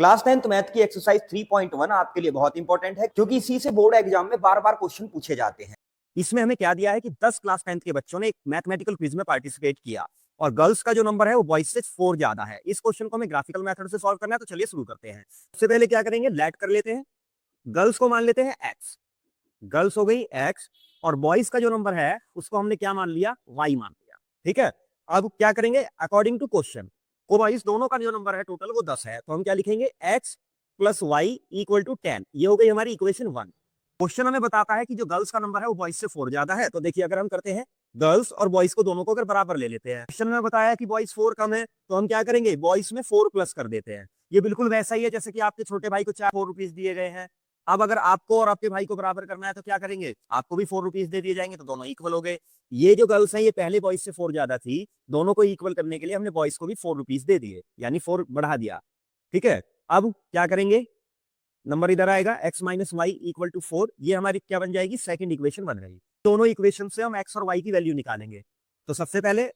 Class 10th math की exercise 3.1 आपके लिए बहुत इंपॉर्टेंट है क्योंकि इसी से बोर्ड एग्जाम में बार बार क्वेश्चन पूछे जाते हैं। इसमें हमें क्या दिया है कि 10 क्लास 10th के बच्चों ने एक मैथमेटिकल क्विज में पार्टिसिपेट किया और गर्ल्स का जो नंबर है वो बॉयज से 4 ज्यादा है। इस क्वेश्चन को हमें ग्राफिकल मेथड से सॉल्व करना है, तो चलिए शुरू करते हैं। सबसे पहले क्या करेंगे, लेट कर लेते हैं। गर्ल्स को मान लेते हैं एक्स, गर्ल्स हो गई एक्स, और बॉयज का जो नंबर है उसको हमने क्या मान लिया, वाई मान लिया। ठीक है, अब क्या करेंगे, अकॉर्डिंग टू क्वेश्चन को बॉयज दोनों का जो नंबर है टोटल वो 10 है, तो हम क्या लिखेंगे, x plus y equal to 10। ये हो गई हमारी इक्वेशन 1। क्वेश्चन हमें बताता है कि जो गर्ल्स का नंबर है वो बॉयज से 4 ज्यादा है, तो देखिए अगर हम करते हैं गर्ल्स और बॉयज को दोनों को अगर बराबर ले लेते हैं, क्वेश्चन में बताया कि बॉयज 4 कम है, तो हम क्या करेंगे, बॉयज में 4 प्लस कर देते हैं। ये बिल्कुल वैसा ही है जैसे कि आपके छोटे भाई को 4 रुपीज दिए गए हैं। अब अगर आपको और आपके भाई को बराबर करना है तो क्या करेंगे, आपको भी 4 रुपीज दे दिए जाएंगे, तो दोनों इक्वल हो गए। ये जो गर्ल्स हैं ये पहले बॉयज से 4 ज्यादा थी, दोनों को इक्वल करने के लिए हमने बॉयज को भी 4 रुपीज दे दिए, यानी 4 बढ़ा दिया। ठीक है, अब क्या करेंगे, नंबर इधर आएगा, x minus y equal to 4। ये हमारी क्या बन जाएगी, सेकंड इक्वेशन बन गई। दोनों इक्वेशन से हम x और y की वैल्यू निकालेंगे। तो सबसे पहले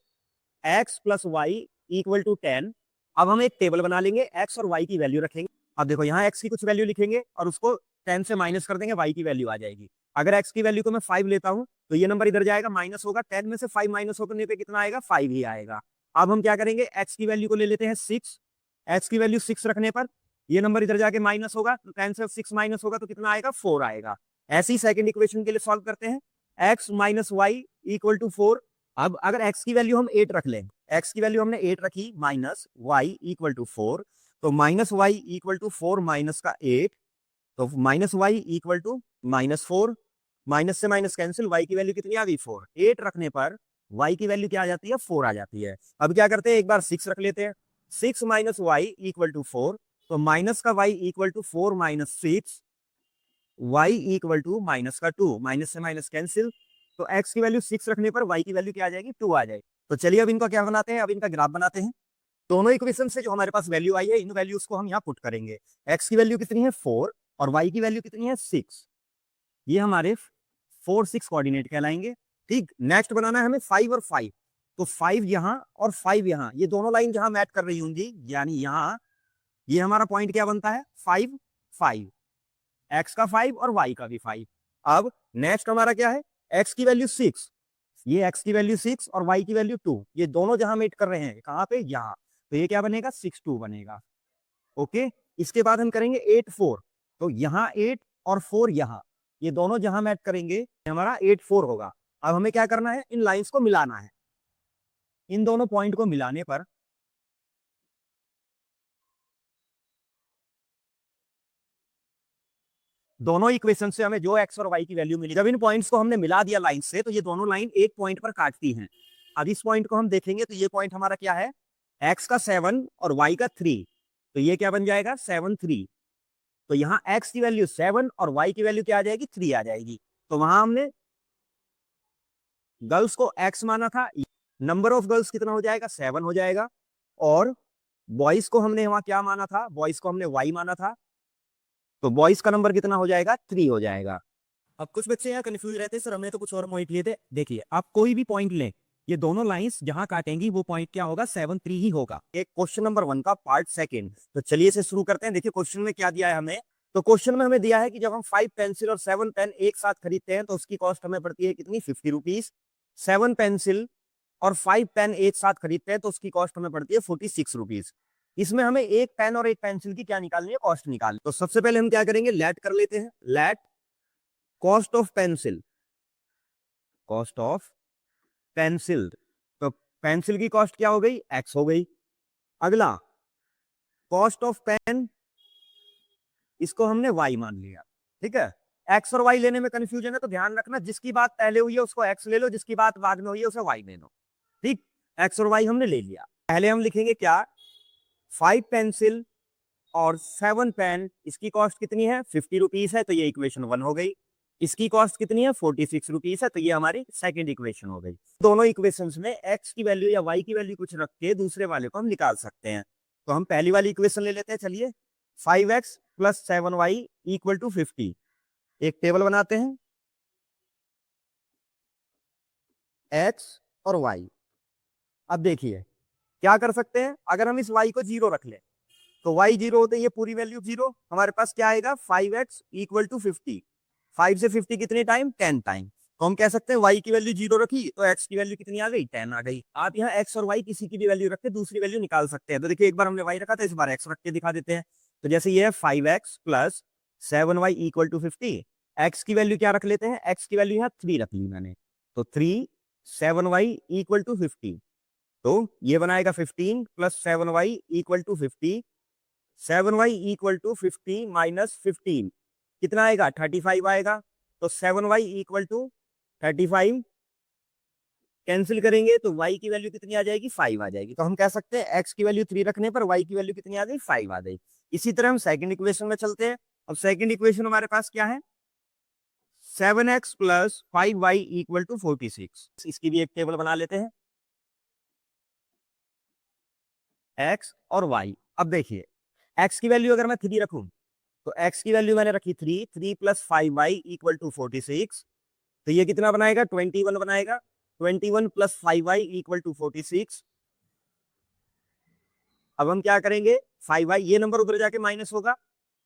x plus y equal to 10। अब हम एक टेबल बना लेंगे, x और y की वैल्यू रखेंगे। अब देखो यहाँ x की कुछ वैल्यू लिखेंगे और उसको 10 से माइनस कर देंगे, y की वैल्यू आ जाएगी। अगर x की वैल्यू को मैं 5 लेता हूं तो ये नंबर इधर जाएगा, माइनस होगा, 10 में से 5 माइनस होने पे कितना आएगा, 5 ही आएगा। अब हम क्या करेंगे, x की वैल्यू को ले लेते हैं 6। x की वैल्यू 6 रखने पर ये नंबर इधर जाके माइनस होगा, तो 10 से 6 माइनस होगा तो कितना आएगा, 4 आएगा। ऐसे ही सेकंड इक्वेशन के लिए सॉल्व करते हैं, x minus y equal to 4। अब अगर x की वैल्यू हम 8 रख लें, x की वैल्यू हमने 8 रखी, माइनस वाई इक्वल टू 4, तो minus y equal to 4 minus का 8, तो minus y equal to -4। Minus से माइनस कैंसिल, y की वैल्यू कितनी आ गई, 4। 8 रखने पर y की वैल्यू क्या आ जाती है, 4 आ जाती है। अब क्या करते हैं, एक बार 6 रख लेते हैं, 6 माइनस वाई इक्वल टू 4, तो माइनस का y equal to 4 minus 6, y equal to minus का 2, माइनस से माइनस कैंसिल, तो x की वैल्यू 6 रखने पर y की वैल्यू क्या आ जाएगी, 2 आ जाएगी। तो चलिए अब इनका क्या बनाते हैं, अब इनका ग्राफ बनाते हैं। दोनों इक्वेशन से जो हमारे पास वैल्यू आई है, इन वैल्यूज को हम यहाँ पुट करेंगे। x की वैल्यू कितनी है, 4, और y की वैल्यू कितनी है, 6। ये हमारे 4 6 कोऑर्डिनेट कहलाएंगे। ठीक, नेक्स्ट बनाना है हमें 5 और 5। तो 5 यहाँ और 5 यहाँ, ये दोनों लाइन जहां मैच कर रही होंगी, यानी यहाँ ये हमारा पॉइंट क्या बनता है, 5 5, x का 5 और y का भी 5। अब नेक्स्ट हमारा क्या है, x की वैल्यू 6, ये x की वैल्यू 6 और y की वैल्यू 2, ये दोनों जहां मेट कर रहे हैं, कहां पे, यहाँ, तो ये क्या बनेगा, 6 2 बनेगा। ओके, इसके बाद हम करेंगे 8 4, तो यहाँ 8 और 4 यहाँ, ये दोनों जहां मैच करेंगे हमारा 8 4 होगा। अब हमें क्या करना है, इन लाइंस को मिलाना है। इन दोनों पॉइंट को मिलाने पर दोनों इक्वेशन से हमें जो x और y की वैल्यू मिली, जब इन पॉइंट्स को हमने मिला दिया लाइन से, तो ये दोनों लाइन एक पॉइंट पर काटती हैं। अब इस पॉइंट को हम देखेंगे तो ये पॉइंट हमारा क्या है, x का 7 और y का 3, तो ये क्या बन जाएगा, 7 3। तो यहाँ x की वैल्यू 7 और y की वैल्यू क्या आ जाएगी, 3 आ जाएगी। तो वहां हमने गर्ल्स को x माना था, नंबर ऑफ गर्ल्स कितना हो जाएगा, 7 हो जाएगा, और बॉयज को हमने वहां क्या माना था, बॉयज को हमने y माना था, तो बॉयज का नंबर कितना हो जाएगा, 3 हो जाएगा। अब कुछ बच्चे यहाँ कंफ्यूज रहते हैं, सर हमने तो कुछ और पॉइंट लिए थे। देखिए आप कोई भी पॉइंट लें, ये दोनों लाइंस जहां काटेंगी वो पॉइंट क्या होगा, 7 3 ही होगा। एक क्वेश्चन नंबर 1 का पार्ट सेकंड, तो चलिए इसे शुरू करते हैं। देखिए क्वेश्चन में क्या दिया है हमें, तो क्वेश्चन में हमें दिया है कि जब हम 5 पेंसिल और 7 पेन एक साथ खरीदते हैं तो उसकी कॉस्ट हमें पड़ती है कितनी, 50 रुपीज। 7 पेंसिल और 5 पेन एक साथ खरीदते हैं तो उसकी कॉस्ट हमें पड़ती है 46 रुपीज। इसमें हमें एक पेन और एक पेंसिल की क्या निकालनी है, कॉस्ट निकालनी। तो सबसे पहले हम क्या करेंगे, लेट कर लेते हैं, let cost of pencil, cost of pencil, तो पेंसिल की कॉस्ट क्या हो गई, एक्स हो गई। अगला कॉस्ट ऑफ पेन, इसको हमने वाई मान लिया। ठीक है, एक्स और वाई लेने में कंफ्यूजन है तो ध्यान रखना, जिसकी बात पहले हुई है उसको एक्स ले लो, जिसकी बात बाद में हुई है उसे वाई ले लो। ठीक, एक्स और वाई हमने ले लिया। पहले हम लिखेंगे क्या, 5 पेंसिल और 7 पेन, इसकी कॉस्ट कितनी है, 50 रुपीज है, तो ये इक्वेशन 1 हो गई। इसकी कॉस्ट कितनी है, 46 रुपीज है, तो ये हमारी सेकंड इक्वेशन हो गई। दोनों इक्वेशंस में x की वैल्यू या y की वैल्यू कुछ रख के दूसरे वाले को हम निकाल सकते हैं। तो हम पहली वाली इक्वेशन ले लेते हैं, चलिए 5x plus 7y equal to 50। एक टेबल बनाते हैं, x और y। अब देखिए क्या कर सकते हैं, अगर हम इस y को 0 रख लें तो y 0 होते ये पूरी वैल्यू 0, हमारे पास क्या आएगा 5x इक्वल टू 50। 5 से 50 कितने टाइम 10 टाइम। तो हम कह सकते हैं y की वैल्यू 0 रखी तो x की वैल्यू कितनी आ गई 10 आ गई। आप यहाँ x और y किसी की भी वैल्यू रख के दूसरी वैल्यू निकाल सकते हैं। तो देखिए एक बार हमने y रखा था, इस बार x रख के दिखा देते हैं। तो जैसे ये है 5x plus 7y equal to 50, x की वैल्यू क्या रख लेते हैं, x की वैल्यू यहाँ 3 रख ली मैंने, तो 3 7y इक्वल टू 50। तो ये बनाएगा 15 plus 7y equal to 50, 7y equal to 50 minus 15 कितना आएगा 35 आएगा। तो 7y इक्वल टू 35 कैंसिल करेंगे तो y की वैल्यू कितनी आ जाएगी 5 आ जाएगी। तो हम कह सकते हैं x की वैल्यू 3 रखने पर y की वैल्यू कितनी आ गई 5 आ गई। इसी तरह हम सेकंड इक्वेशन में चलते हैं। अब सेकंड इक्वेशन हमारे पास क्या है, 7x plus 5y equal to 46। इसकी भी एक टेबल बना लेते हैं, x और y। अब देखिए x की वैल्यू अगर मैं 3 रखूं तो x की वैल्यू मैंने रखी 3, 3 प्लस 5y इक्वल टू 46, तो ये कितना बनाएगा 21 बनाएगा। 21 प्लस 5y इक्वल टू 46। अब हम क्या करेंगे 5y ये नंबर उधर जाके माइनस होगा,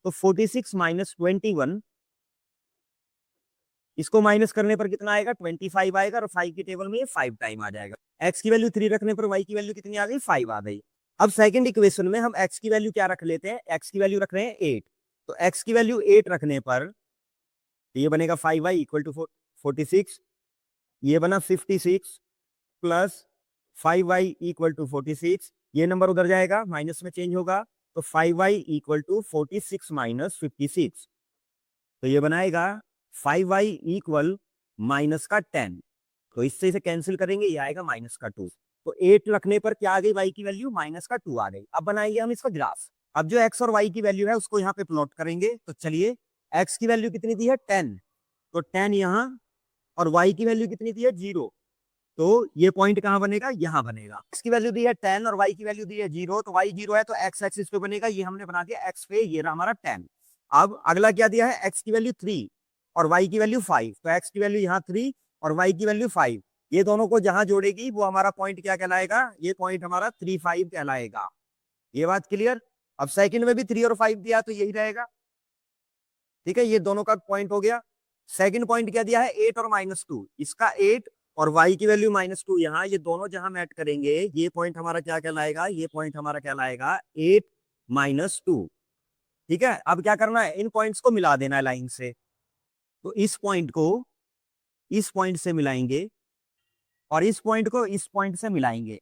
तो 46 माइनस 21, इसको माइनस करने पर कितना आएगा 25 आएगा, और 5 की टेबल में ये 5 टाइम आ जाएगा। x की वैल्यू 3 रखने पर y की वैल्यू कितनी आ गई 5 आ गई। अब सेकंड इक्वेशन में हम x की वैल्यू क्या रख लेते हैं, x की वैल्यू रख रहे हैं 8, तो x की वैल्यू 8 रखने पर ये बनेगा 5y इक्वल टू 46, ये बना 56 प्लस 5y इक्वल टू 46, ये नंबर उधर जाएगा माइनस में चेंज होगा, तो 5y इक्वल टू 46 माइनस 56, तो ये बनाएगा 5y इक्वल माइनस का 10, तो इससे इसे कैंसिल करेंगे ये आएगा माइनस का 2। तो 8 रखने पर क्या आ गई y की वैल्यू माइनस का 2 आ गई। अब बनाएंगे हम इसका ग्राफ। अब जो x और y की वैल्यू है उसको यहाँ पे प्लॉट करेंगे। तो चलिए x की वैल्यू कितनी दी है 10, तो 10 यहाँ, और y की वैल्यू कितनी दी है 0, तो ये पॉइंट कहां बनेगा यहाँ बनेगा। x की वैल्यू दी है 10 और y की वैल्यू दी है 0, तो y 0 है तो x एक्सिस पे बनेगा, ये हमने बना दिया x पे, ये रहा हमारा 10। अब अगला क्या दिया है x की वैल्यू 3 और y की वैल्यू 5, तो x की वैल्यू यहाँ 3 और y की वैल्यू 5, ये दोनों को जहां जोड़ेगी वो हमारा पॉइंट क्या कहलाएगा, ये पॉइंट हमारा 3 5 कहलाएगा। ये बात क्लियर। अब सेकंड में भी 3 और 5 दिया तो यही रहेगा, ठीक है, ये दोनों का पॉइंट हो गया। सेकंड पॉइंट क्या दिया है 8 और -2, इसका 8 और y की वैल्यू -2 यहाँ, ये दोनों जहां मैच करेंगे ये पॉइंट हमारा क्या कहलाएगा, ये पॉइंट हमारा कहलाएगा 8 -2। ठीक है, अब क्या करना है इन पॉइंट्स को मिला देना है लाइन से, तो इस पॉइंट को इस पॉइंट से मिलाएंगे और इस पॉइंट को इस पॉइंट से मिलाएंगे।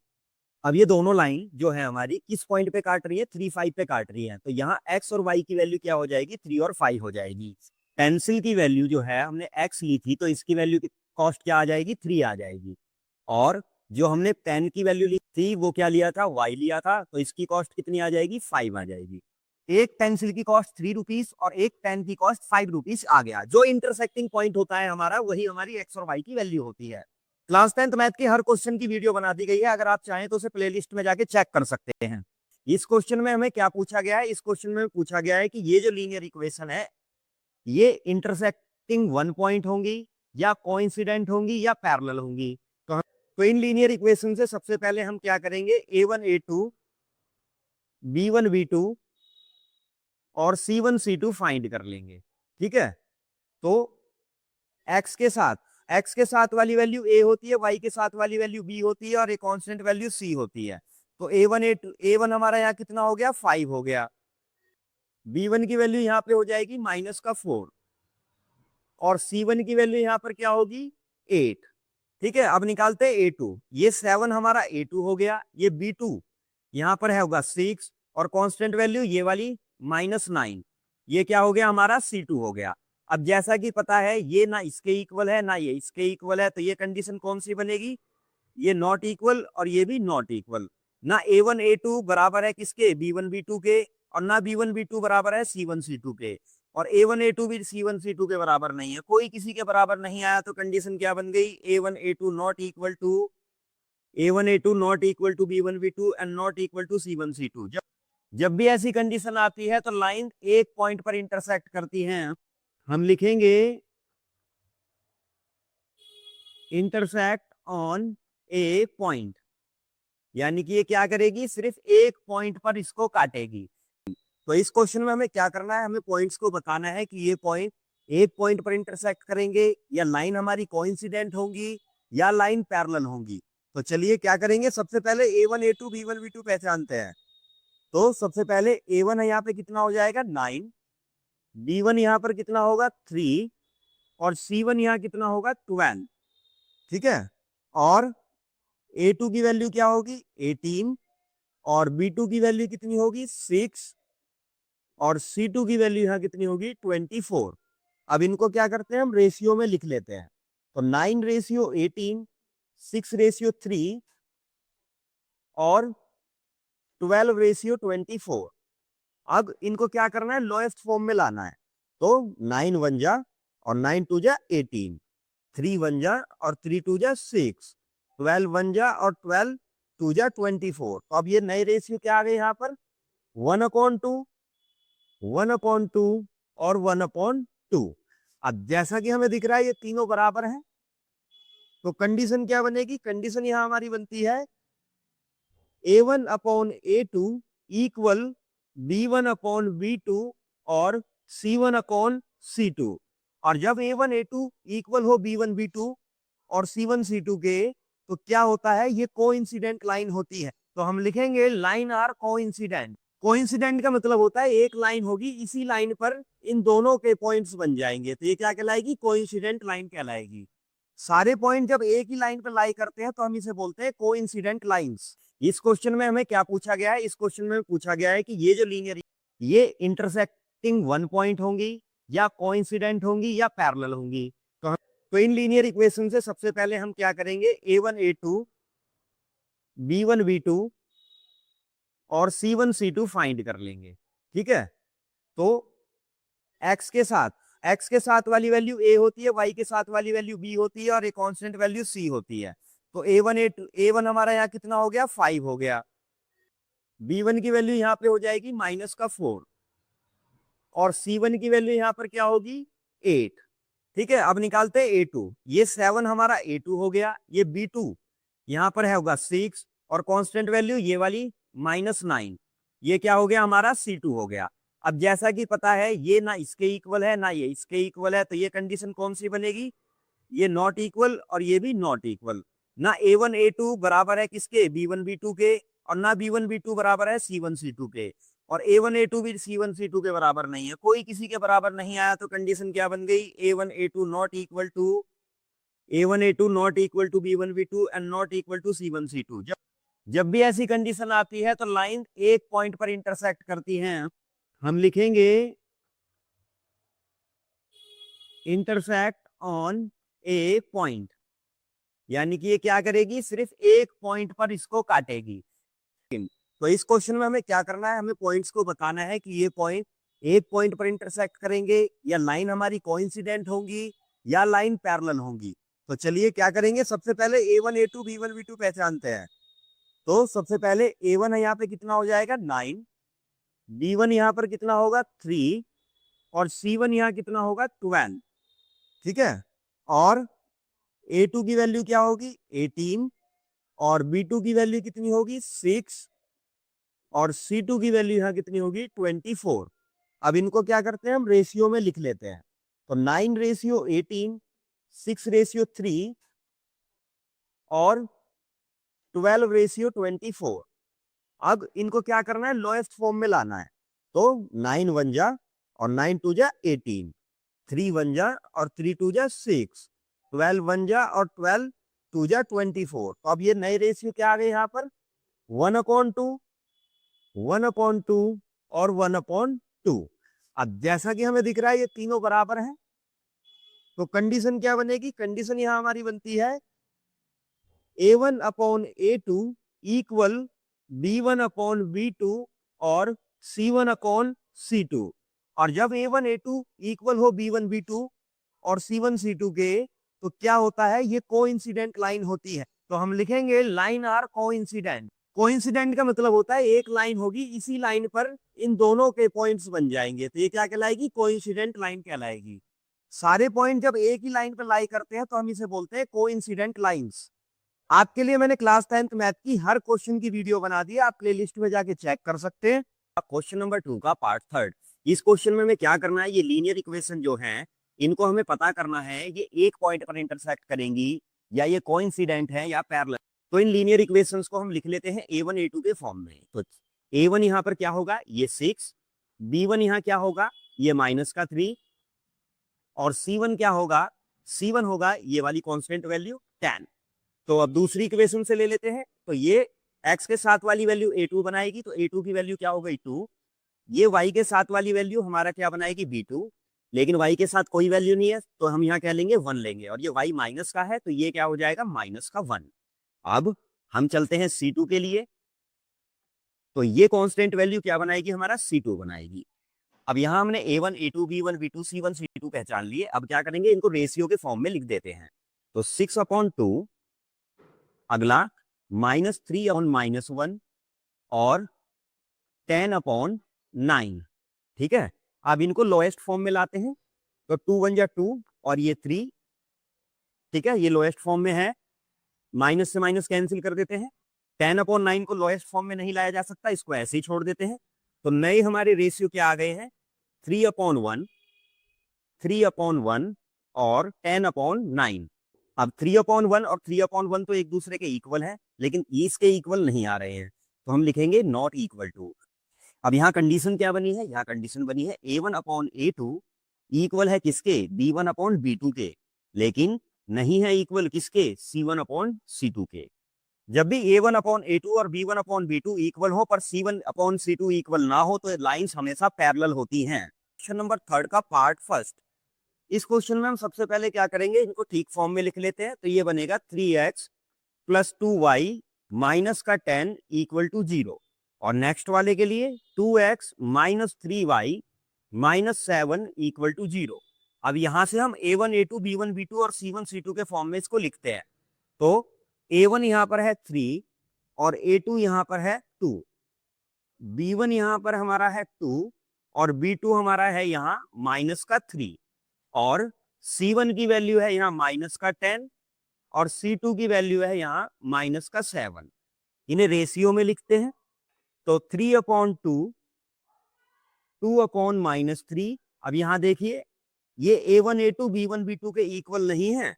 अब ये दोनों लाइन जो है हमारी किस पॉइंट पे काट रही है 3 5 पे काट रही है, तो यहाँ x और y की वैल्यू क्या हो जाएगी 3 और 5 हो जाएगी। पेंसिल की वैल्यू जो है हमने x ली थी तो इसकी वैल्यू कॉस्ट क्या आ जाएगी 3 आ जाएगी, और जो हमने पेन की वैल्यू ली थी वो क्या लिया था y लिया था, तो इसकी कॉस्ट कितनी आ जाएगी 5 आ जाएगी। एक पेंसिल की कॉस्ट 3 रुपीज और एक पेन की कॉस्ट 5 रुपीज आ गया। जो इंटरसेक्टिंग पॉइंट होता है हमारा वही हमारी x और y की वैल्यू होती है। क्लास 10th मैथ की हर क्वेश्चन की वीडियो बना दी गई है, अगर आप चाहें तो उसे प्लेलिस्ट में जाके चेक कर सकते हैं। इस क्वेश्चन में हमें क्या पूछा गया है, इस क्वेश्चन में पूछा गया है कि ये जो लीनियर इक्वेशन है ये इंटरसेक्टिंग वन पॉइंट होंगी या कोइंसिडेंट होंगी या पैरेलल होंगी। तो इन लीनियर इक्वेशन से सबसे पहले हम क्या करेंगे a1 a2 b1 b2 और c1 c2 फाइंड कर लेंगे। ठीक है, तो x के साथ वाली वैल्यू a होती है, y के साथ वाली वैल्यू b होती है और एक कांस्टेंट वैल्यू c होती है। तो a1 हमारा यहाँ कितना हो गया 5 हो गया, b1 की वैल्यू यहाँ पे हो जाएगी -4 और c1 की वैल्यू यहाँ पर क्या होगी 8। ठीक है, अब निकालते हैं a2, ये 7 हमारा a2 हो गया, ये b2 यहाँ पर है होगा 6 और कांस्टेंट वैल्यू ये वाली -9, ये क्या हो गया हमारा c2 हो गया। अब जैसा कि पता है ये ना इसके इक्वल है ना ये इसके इक्वल है, तो ये कंडीशन कौन सी बनेगी, ये नॉट इक्वल और ये भी नॉट इक्वल। ना a1 a2 बराबर है किसके b1 b2 के, और ना b1 b2 बराबर है c1 c2 के, और a1 a2 भी c1 c2 के बराबर नहीं है, कोई किसी के बराबर नहीं आया, तो कंडीशन क्या बन गई a1 a2 not equal to a1 a2 not equal to b1 b2 and not equal to c1 c2। जब भी ऐसी कंडीशन आती है तो लाइन एक पॉइंट पर इंटरसेक्ट करती हैं, हम लिखेंगे इंटरसेक्ट ऑन ए पॉइंट, यानी कि ये क्या करेगी सिर्फ एक पॉइंट पर इसको काटेगी। तो इस क्वेश्चन में हमें क्या करना है, हमें पॉइंट्स को बताना है कि ये पॉइंट एक पॉइंट पर इंटरसेक्ट करेंगे या लाइन हमारी कोइंसिडेंट होंगी या लाइन पैरेलल होंगी। तो चलिए क्या करेंगे, सबसे पहले A1 A2 B1 B2 पहचानते हैं। तो सबसे पहले A1 है यहाँ पे कितना हो जाएगा 9, B1 यहाँ पर कितना होगा 3 और C1 यहाँ कितना होगा 12। ठीक है, और A2 की वैल्यू क्या होगी 18 और B2 की वैल्यू कितनी होगी 6 और C2 की वैल्यू यहाँ कितनी होगी 24। अब इनको क्या करते हैं, हम रेशियो में लिख लेते हैं। तो 9 रेशियो 18, 6 रेशियो 3 और 12 रेशियो 24। अब इनको क्या करना है, लोएस्ट फॉर्म में लाना है। तो 9 1 जा और 9 2 जा 18, 3 1 जा और 3 2 जा 6, 12 1 जा और 12 2 जा 24। तो अब ये नए रेशियो क्या आ गए यहाँ पर 1/2, 1/2 और 1/2। अब जैसा कि हमें दिख रहा है ये तीनों बराबर हैं, तो कंडीशन क्या बनेगी, कंडीशन यहां हमारी बनती है A1/A2 इक्वल B1/B2 और C1/C2। और जब A1 A2 इक्वल हो B1 B2 और C1 C2 के, तो क्या होता है, ये कोइंसिडेंट लाइन होती है। तो हम लिखेंगे लाइन आर कोइंसिडेंट। कोइंसिडेंट का मतलब होता है एक लाइन होगी, इसी लाइन पर इन दोनों के पॉइंट्स बन जाएंगे, तो ये क्या कहलाएगी, कोइंसिडेंट लाइन कहलाएगी। सारे पॉइंट जब एक ही लाइन पर लाई करते हैं तो हम इसे बोलते हैं कोइंसिडेंट लाइंस। इस क्वेश्चन में हमें क्या पूछा गया है, इस क्वेश्चन में पूछा गया है कि ये जो लीनियर, ये इंटरसेक्टिंग वन पॉइंट होंगी या कोइंसिडेंट होंगी या पैरेलल होंगी। तो इन लीनियर इक्वेशन से सबसे पहले हम क्या करेंगे, A1 A2 B1 B2 और C1 C2 फाइंड कर लेंगे। ठीक है, तो x के साथ वाली वैल्यू a होती है, y के साथ वाली वैल्यू b होती है और एक कांस्टेंट वैल्यू c होती है। तो A1 हमारा यहाँ कितना हो गया 5 हो गया, b1 की वैल्यू यहाँ पे हो जाएगी -4 और c1 की वैल्यू यहाँ पर क्या होगी 8। ठीक है, अब निकालते हैं A2। ये 7 हमारा A2 हो गया, ये B2 यहाँ पर है होगा 6 और कांस्टेंट वैल्यू ये वाली -9, ये क्या हो गया हमारा C2 हो गया। अब जैसा कि पता है ये ना इसके इक्वल है ना ये इसके इक्वल है, तो ये कंडीशन कौन सी बनेगी, ये नॉट इक्वल और ये भी नॉट इक्वल। ना A1 A2 बराबर है किसके B1 B2 के और ना B1 B2 बराबर है C1 C2 के, और A1 A2 भी C1 C2 के बराबर नहीं है, कोई किसी के बराबर नहीं आया। तो कंडीशन क्या बन गई, A1 A2 not equal to B1 B2 and not equal to C1 C2। जब भी ऐसी कंडीशन आती है तो लाइन एक पॉइंट पर इंटरसेक्ट करती हैं, हम लिखेंगे इंटरसेक्ट ऑन ए पॉइंट, यानी कि ये क्या करेगी, सिर्फ एक पॉइंट पर इसको काटेगी। तो इस क्वेश्चन में हमें क्या करना है, हमें पॉइंट्स को बताना है कि ये पॉइंट एक पॉइंट पर इंटरसेक्ट करेंगे या लाइन हमारी कोइंसिडेंट होंगी या लाइन पैरेलल होंगी। तो चलिए क्या करेंगे, सबसे पहले A1 A2 B1 B2 पहचानते हैं। तो सबसे पहले A1 है यहाँ पे कितना हो जाएगा 9, B1 यहाँ पर कितना होगा 3 और C1 यहाँ कितना होगा 12। ठीक है, और A2 की वैल्यू क्या होगी 18 और B2 की वैल्यू कितनी होगी 6 और C2 की वैल्यू यहाँ कितनी होगी 24। अब इनको क्या करते हैं, हम रेशियो में लिख लेते हैं। तो 9 रेशियो 18, 6 रेशियो 3 और 12 रेशियो 24। अब इनको क्या करना है, लोएस्ट फॉर्म में लाना है। तो 9 1 जा और 9 2 जा 18, 3 1 जा और 3 2 जा 6, 12 1 जा और 12 2 जा 24। तो अब ये नए रेशियो क्या आ गए यहाँ पर 1/2, 1/2 और 1/2। अब जैसा कि हमें दिख रहा है ये तीनों बराबर हैं, तो कंडीशन क्या बनेगी, कंडीशन यहां हमारी बनती है A1/A2 इक्वल B1/B2 और C1/C2। और जब A1 A2 इक्वल हो B1 B2 और C1 C2 के, तो क्या होता है, ये कोइंसिडेंट लाइन होती है। तो हम लिखेंगे लाइन आर कोइंसिडेंट। कोइंसिडेंट का मतलब होता है एक लाइन होगी, इसी लाइन पर इन दोनों के पॉइंट्स बन जाएंगे, तो ये क्या कहलाएगी, कोइंसिडेंट लाइन कहलाएगी। सारे पॉइंट जब एक ही लाइन पर लाई करते हैं तो हम इसे बोलते हैं कोइंसिडेंट लाइंस। आपके लिए मैंने क्लास 10th मैथ की हर क्वेश्चन की वीडियो बना दी है, आप प्लेलिस्ट में जाके चेक कर सकते हैं। क्वेश्चन नंबर 2 का पार्ट थर्ड। इस क्वेश्चन में हमें क्या करना है, ये लीनियर इक्वेशन जो है इनको हमें पता करना है ये एक पॉइंट पर इंटरसेक्ट करेंगी या ये कोइंसिडेंट है या पैरेलल। तो इन लीनियर इक्वेशंस को हम लिख लेते हैं A1 A2 के फॉर्म में। तो A1 यहाँ पर क्या होगा, ये 6, B1 यहाँ क्या होगा, ये -3, और C1 क्या होगा, C1 होगा ये वाली कांस्टेंट वैल्यू 10। तो अब दूसरी इक्वेशन से ले लेते हैं, तो ये x के साथ वाली वैल्यू A2 बनाएगी, तो A2 की वैल्यू क्या हो गई 2। ये y के साथ वाली वैल्यू हमारा क्या बनाएगी B2, लेकिन y के साथ कोई वैल्यू नहीं है तो हम यहाँ क्या लेंगे 1 लेंगे, और ये y माइनस का है तो ये क्या हो जाएगा -1। अब हम चलते हैं C2 के लिए, तो ये कांस्टेंट वैल्यू क्या बनाएगी, हमारा C2 बनाएगी। अब यहाँ हमने A1 A2 B1 B2 C1 C2 पहचान लिए। अब क्या करेंगे, इनको रेशियो के फॉर्म में लिख देते हैं। तो 6/2, अगला -3/-1 और 10/9। ठीक है, अब इनको लोएस्ट फॉर्म में लाते हैं, तो 2 1 जा 2 और ये 3। ठीक है, ये लोएस्ट फॉर्म में है, माइनस से माइनस कैंसिल कर देते हैं। 10/9 को लोएस्ट फॉर्म में नहीं लाया जा सकता, इसको ऐसे ही छोड़ देते हैं। तो नए हमारे रेशियो क्या आ गए हैं, 3/1, 3/1 और 10/9। अब 3/1 और 3/1 तो एक दूसरे के इक्वल है, लेकिन इसके इक्वल नहीं आ रहे हैं, तो हम लिखेंगे नॉट इक्वल टू। अब यहाँ कंडीशन क्या बनी है, यहाँ कंडीशन बनी है A1/A2 इक्वल है किसके, B1/B2 के, लेकिन नहीं है इक्वल किसके, C1/C2 के। जब भी A1/A2 और B1/B2 इक्वल हो पर C1/C2 इक्वल ना हो तो लाइंस हमेशा पैरेलल होती हैं। क्वेश्चन नंबर थर्ड का पार्ट फर्स्ट। इस क्वेश्चन में हम सबसे पहले क्या करेंगे, इनको ठीक फॉर्म में लिख लेते हैं। तो ये बनेगा 3x + 2y - 10 = 0, और नेक्स्ट वाले के लिए 2x - 3y - 7 = 0। अब यहां से हम A1 A2 B1 B2 और C1 C2 के फॉर्म में इसको लिखते हैं। तो A1 यहां पर है 3 और A2 यहां पर है 2, B1 यहां पर हमारा है 2 और B2 हमारा है यहाँ -3, और C1 की वैल्यू है यहाँ -10 और C2 की वैल्यू है यहाँ -7। इन्हें रेशियो में लिखते हैं, तो 3/2, 2/-3। अब यहां देखिए ये A1 A2 B1 B2 के इक्वल नहीं है।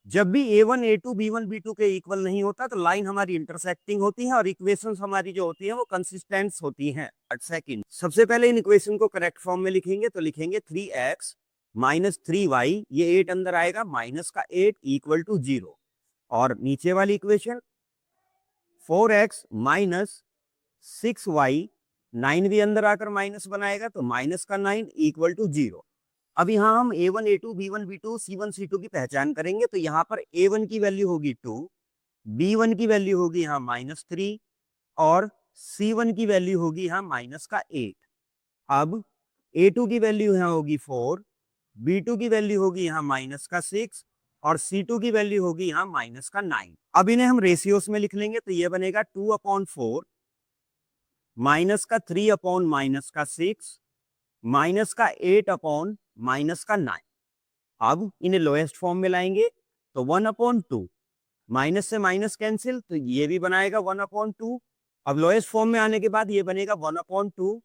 जब भी A1 A2 B1 B2 के इक्वल नहीं होता तो लाइन हमारी इंटरसेक्टिंग होती है और इक्वेशंस हमारी जो होती है वो कंसिस्टेंट होती हैं। सेकंड, सबसे पहले इन इक्वेशन को करेक्ट फॉर्म में लिखेंगे, तो लिखेंगे 3x - 3y, ये 8 अंदर आएगा, -8 = 0, और नीचे वाली इक्वेशन 4x - 6y, 9 भी अंदर आकर माइनस बनाएगा तो -9 = 0। अब यहाँ हम A1 A2 B1 B2 C1 C2 की पहचान करेंगे, तो यहाँ पर A1 की वैल्यू होगी 2, B1 की वैल्यू होगी यहाँ -3 और C1 की वैल्यू होगी यहाँ -8। अब A2 की वैल्यू यहाँ होगी 4, B2 की वैल्यू होगी यहाँ -6 और C2 की वैल्यू होगी यहाँ -9। अब इन्हें हम रेशियोस में लिख लेंगे, तो ये बनेगा 2/4 -3/-6 -8/-9। अब इन्हें लोएस्ट फॉर्म में लाएंगे, तो 1/2, माइनस से माइनस कैंसिल, तो ये भी बनाएगा 1/2। अब लोएस्ट फॉर्म में आने के बाद ये बनेगा 1/2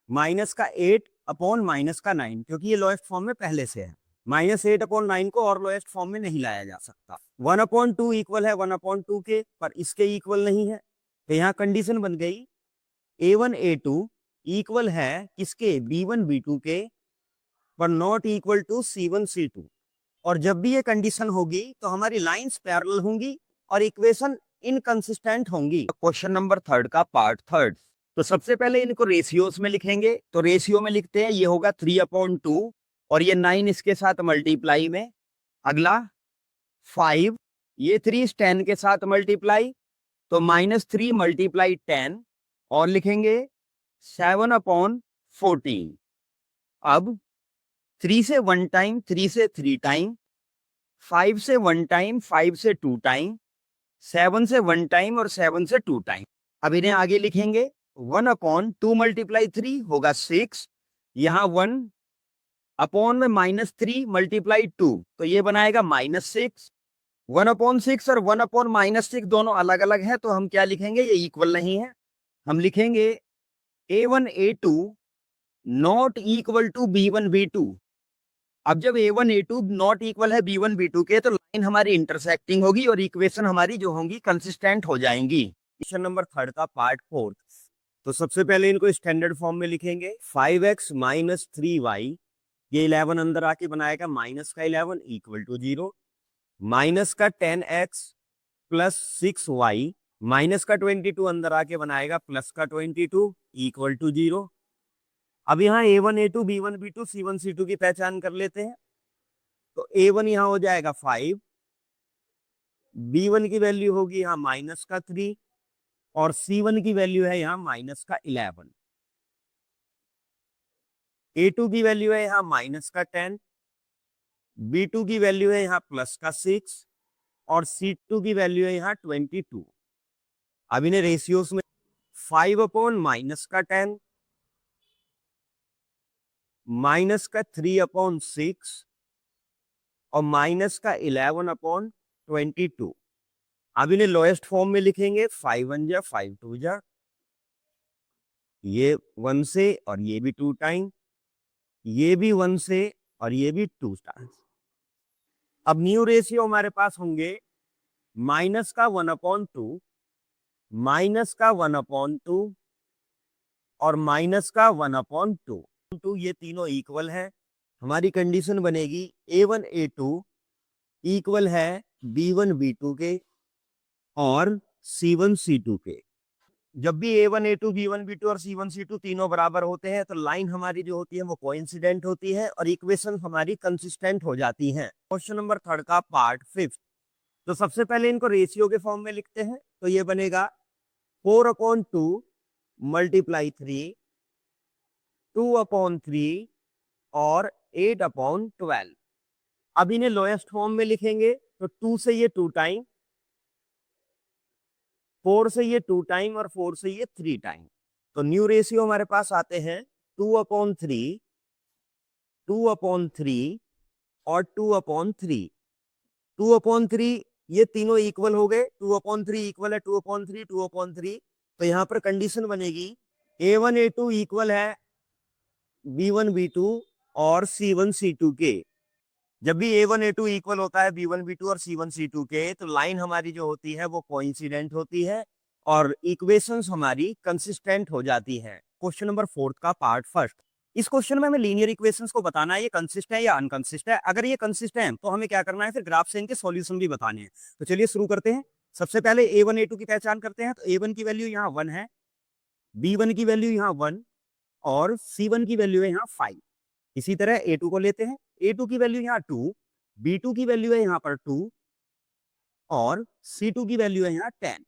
-8/-9, क्योंकि ये लोएस्ट फॉर्म में पहले से है। -8/9 को और लोएस्ट फॉर्म में नहीं लाया जा सकता। 1/2 इक्वल है 1/2 के, पर इसके इक्वल नहीं है, तो यहाँ कंडीशन बन गई A1 A2 इक्वल है किसके, B1 B2 के, पर not equal to C1 C2। और जब भी ये कंडीशन होगी तो हमारी लाइंस पैरेलल होंगी और इक्वेशन इनकंसिस्टेंट होंगी। क्वेश्चन नंबर थर्ड का पार्ट थर्ड। तो सबसे पहले इनको रेशियोस में लिखेंगे, तो रेशियो में लिखते हैं, ये होगा 3/2 और ये 9 इसके साथ मल्टीप्लाई में, अगला 5, ये 3 10 के साथ मल्टीप्लाई, तो -3 × 10 और लिखेंगे 7/14। अब 3 से 1 टाइम, 3 से 3 टाइम, 5 से 1 टाइम, 5 से 2 टाइम, 7 से 1 टाइम और 7 से 2 टाइम। अब इन्हें आगे लिखेंगे, 1/2 × 3 होगा 6, यहाँ 1 अपॉन में -3 × 2, तो ये बनाएगा -6। 1/6 और 1/-6 दोनों अलग अलग है, तो हम क्या लिखेंगे, ये इक्वल नहीं है, हम लिखेंगे A1 A2 not equal to B1 B2। अब जब A1 A2 नॉट इक्वल है B1 B2 के, तो लाइन हमारी इंटरसेक्टिंग होगी और इक्वेशन हमारी जो होंगी कंसिस्टेंट हो जाएंगी। क्वेश्चन नंबर 3 का पार्ट 4। तो सबसे पहले इनको स्टैंडर्ड फॉर्म में लिखेंगे। 5x माइनस 3y, ये 11 अंदर आके बनाएगा माइनस का 11 इक्वल टू 0, माइनस का 10x प्लस 6y, माइनस का 22 अंदर आके बनाएगा प्लस का 22 इक्वल टू 0। अब यहाँ A1 A2 B1 B2 C1 C2 की पहचान कर लेते हैं। तो A1 यहाँ हो जाएगा 5, B1 की वैल्यू होगी यहाँ माइनस का 3 और C1 की वैल्यू है यहाँ माइनस का 11। A2 की वैल्यू है यहाँ माइनस का 10, B2 की वैल्यू है यहाँ प्लस का 6 और C2 की वैल्यू है यहाँ 22। अब इन्हें रेशियोस में 5 अपॉन माइनस का 10 माइनस का 3 अपॉन 6 और माइनस का 11 अपॉन 22। अब इन्हें लोएस्ट फॉर्म में लिखेंगे। 5 1 जा 5 2 जा, ये 1 से और ये भी 2 टाइम, ये भी 1 से और ये भी 2 टाइम्स। अब न्यू रेशियो हमारे पास होंगे माइनस का 1 अपॉन 2, माइनस का 1 अपॉन 2 और माइनस का 1 अपॉन 2। ये तीनों इक्वल है। हमारी कंडीशन बनेगी A1 A2 इक्वल है B1 B2 के और C1 C2 के। जब भी A1 A2 B1 B2 और C1 C2 तीनों बराबर होते हैं, तो लाइन हमारी जो होती है वो कोइंसिडेंट होती है और इक्वेशन हमारी कंसिस्टेंट हो जाती हैं। क्वेश्चन नंबर 3 का पार्ट 5। तो सबसे पहले इनको रेशियो के फॉर्म में लिखते हैं। तो ये बनेगा 4 अपॉन 2 मल्टीप्लाई 3, 2 अपॉन 3 और 8 अपॉन 12। अब इन्हें लोएस्ट फॉर्म में लिखेंगे। तो 2 से ये 2 टाइम, 4 से ये 2 टाइम और 4 से ये 3 टाइम। तो न्यू रेशियो हमारे पास आते हैं 2 अपॉन 3, 2 अपॉन 3 और 2 अपॉन 3। 2 अपॉन 3 ये तीनों इक्वल हो गए। 2 अपॉन 3 इक्वल है 2 अपॉन 3, 2 अपॉन 3। तो यहां पर कंडीशन बनेगी A1 A2 इक्वल है B1 B2 और C1 C2 के। जब भी A1 A2 इक्वल होता है B1 B2 और C1 C2 के, तो लाइन हमारी जो होती है वो कोइंसिडेंट होती है और इक्वेशंस हमारी कंसिस्टेंट हो जाती है। क्वेश्चन नंबर 4 का पार्ट 1। इस क्वेश्चन में हमें लीनियर इक्वेशंस को बताना है, ये कंसिस्ट है या अनकंसिस्ट है। अगर ये कंसिस्ट है तो हमें क्या करना है, फिर ग्राफ से इनके सॉल्यूशन भी बताने हैं। तो चलिए शुरू करते हैं। सबसे पहले A1 A2 की पहचान करते हैं। तो A1 की वैल्यू यहाँ 1 है, B1 की वैल्यू यहाँ 1 और C1 की वैल्यू है यहाँ 5। इसी तरह A2 को लेते हैं। A2 की वैल्यू यहाँ 2, B2 की वैल्यू है यहाँ पर 2 और C2 की वैल्यू है यहाँ 10।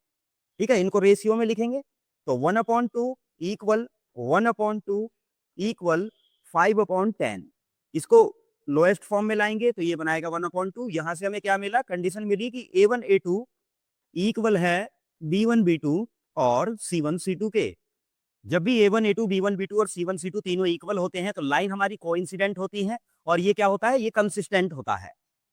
ठीक है, इनको रेशियो में लिखेंगे। तो 1/2 इक्वल 1/2 इक्वल 5/10। इसको लोएस्ट फॉर्म में लाएंगे तो ये बनाएगा 1/2। यहां से हमें क्या मिला, कंडीशन मिली कि A1 A2 इक्वल है B1 B2 और C1 C2 के। जब भी A1 A2 B1 B2 और C1 C2 तीनों इक्वल होते हैं, तो लाइन हमारी कोइंसिडेंट होती है और ये क्या होता है, ये कंसिस्टेंट होता है।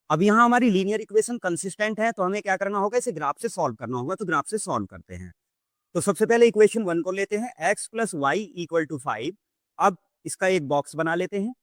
अब यहाँ हमारी लीनियर इक्वेशन कंसिस्टेंट है, तो हमें क्या करना होगा, इसे ग्राफ से सॉल्व करना होगा। तो ग्राफ से सॉल्व करते हैं। तो सबसे पहले इक्वेशन 1 को लेते हैं, x plus y equal to 5। अब इसका एक बॉक्स बना लेते हैं।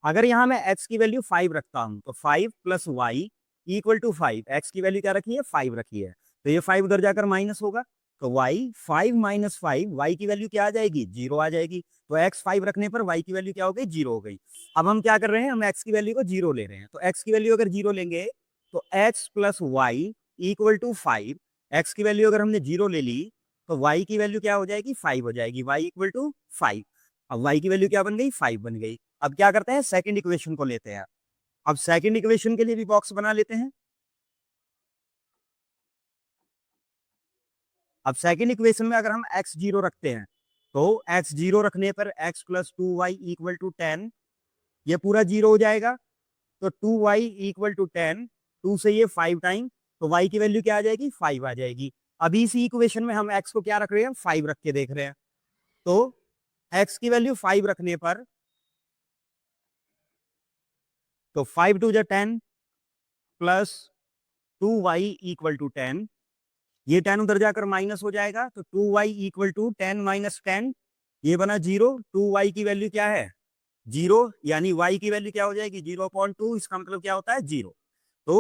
अगर यहाँ मैं x की वैल्यू 5 रखता हूं, तो 5 plus y equal to 5। x की वैल्यू क्या रखी है, 5 रखी है, तो ये 5 उधर जाकर माइनस होगा। तो y 5 माइनस 5, y की वैल्यू क्या आ जाएगी, 0 आ जाएगी। तो x 5 रखने पर y की वैल्यू क्या हो गई, 0 हो गई। अब हम क्या कर रहे हैं, हम x की वैल्यू को 0 ले रहे हैं। तो x की वैल्यू अगर 0 लेंगे तो x plus y equal to 5। x की वैल्यू अगर हमने 0 ले ली तो y की वैल्यू क्या हो जाएगी, 5 हो जाएगी। y equal to 5। अब y की वैल्यू क्या बन गई, 5 बन गई। अब क्या करते हैं, सेकंड इक्वेशन को लेते हैं। अब सेकंड इक्वेशन के लिए भी बॉक्स बना लेते हैं। अब सेकंड इक्वेशन में अगर हम x 0 रखते हैं, तो x 0 रखने पर x plus 2y equal to 10, ये पूरा 0 हो जाएगा। तो 2y इक्वल टू 10, 2 से ये 5 टाइम, तो y की वैल्यू क्या आ जाएगी, 5 आ जाएगी। अभी इसी इक्वेशन में हम x को क्या रख रहे हैं, 5 रख के देख रहे हैं। तो x की वैल्यू 5 रखने पर, तो 5 टू जा 10 प्लस 2y इक्वल टू 10, ये 10 उधर जाकर माइनस हो जाएगा, तो 2y इक्वल टू 10 माइनस 10, ये बना 0। 2y की वैल्यू क्या है? 0, यानी y की वैल्यू क्या हो जाएगी? 0.2, इसका मतलब क्या होता है? 0। तो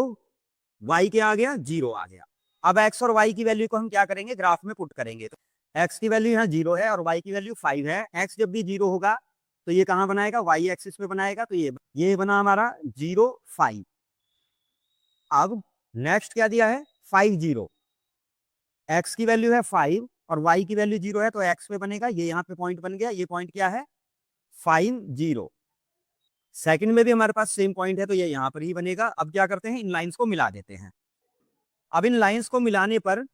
y क्या आ गया? 0 आ गया। अब x और y की वैल्यू को हम क्या करेंगे? ग्राफ में पुट करेंगे। तो x की वैल्यू यहाँ 0 है और y की वैल्यू 5 है। x जब भी 0 होगा तो ये कहाँ बनाएगा? y एक्सिस पे बनाएगा। तो ये बना हमारा 0 5। अब नेक्स्ट क्या दिया है? 5 0। x की वैल्यू है 5 और y की वैल्यू 0 है, तो x पे बनेगा, ये यहाँ पे पॉइंट बन गया। ये पॉइंट क्या है? 5 0। सेकंड में भी हमारे पास सेम पॉइंट है, तो ये यहाँ पर ही बनेगा। अब क्या करते हैं? इन लाइंस को मिला देते हैं। अब इन लाइंस को मिलाने पर